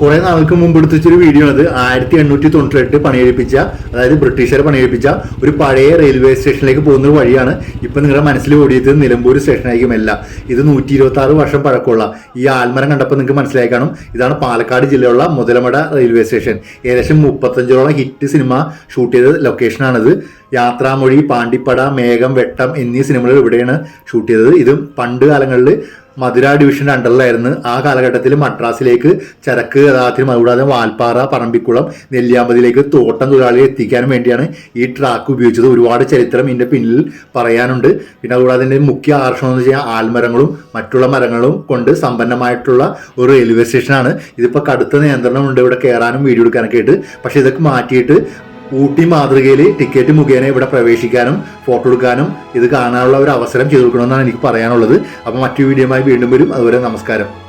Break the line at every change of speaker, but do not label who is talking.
കുറെ നാൾക്ക് മുമ്പ് എടുത്തൊരു വീഡിയോ ആണ്. 1898 പണിയെടുപ്പിച്ച, അതായത് ബ്രിട്ടീഷുകാർ പണിയെടുപ്പിച്ച ഒരു പഴയ റെയിൽവേ സ്റ്റേഷനിലേക്ക് പോകുന്ന ഒരു വഴിയാണ് ഇപ്പൊ നിങ്ങളുടെ മനസ്സിൽ ഓടിയത്. നിലമ്പൂർ സ്റ്റേഷനായിരിക്കുമല്ല, ഇത് 126 വർഷം പഴക്കമുള്ള ഈ ആൽമരം കണ്ടപ്പോൾ നിങ്ങൾക്ക് മനസ്സിലായി കാണും. ഇതാണ് പാലക്കാട് ജില്ലയുള്ള മുതലമട റെയിൽവേ സ്റ്റേഷൻ. ഏകദേശം 35ഓളം ഹിറ്റ് സിനിമ ഷൂട്ട് ചെയ്ത ലൊക്കേഷനാണിത്. യാത്രാമൊഴി, പാണ്ടിപ്പട, മേഘം, വെട്ടം എന്നീ സിനിമകൾ ഇവിടെയാണ് ഷൂട്ട് ചെയ്തത്. ഇത് പണ്ട് കാലങ്ങളിൽ മധുര ഡിവിഷന്റെ അണ്ടറിലായിരുന്നു. ആ കാലഘട്ടത്തിൽ മദ്രാസിലേക്ക് ചരക്ക് ഗതാഗതത്തിനും അതുകൂടാതെ വാൽപ്പാറ, പറമ്പിക്കുളം, നെല്ലിയാമ്പതിയിലേക്ക് തോട്ടം തൊഴിലാളികളെ എത്തിക്കാനും വേണ്ടിയാണ് ഈ ട്രാക്ക് ഉപയോഗിച്ചത്. ഒരുപാട് ചരിത്രം ഇതിന്റെ പിന്നിൽ പറയാനുണ്ട്. പിന്നെ അതുകൂടാതെ ഇതിന്റെ മുഖ്യ ആകർഷണം എന്ന് വെച്ചാൽ ആൽമരങ്ങളും മറ്റുള്ള മരങ്ങളും കൊണ്ട് സമ്പന്നമായിട്ടുള്ള ഒരു റെയിൽവേ സ്റ്റേഷനാണ്. ഇതിപ്പോൾ കടുത്ത നിയന്ത്രണമുണ്ട് ഇവിടെ കയറാനും വീഡിയോ എടുക്കാനൊക്കെ ആയിട്ട്. പക്ഷെ ഇതൊക്കെ മാറ്റിയിട്ട് ഊട്ടി മാതൃകയിൽ ടിക്കറ്റ് മുഖേന ഇവിടെ പ്രവേശിക്കാനും ഫോട്ടോ എടുക്കാനും ഇത് കാണാനുള്ള ഒരു അവസരം ചെയ്തു കൊടുക്കണമെന്നാണ് എനിക്ക് പറയാനുള്ളത്. അപ്പോൾ മറ്റു വീഡിയോയുമായി വീണ്ടും വരും. അതുവരെ നമസ്കാരം.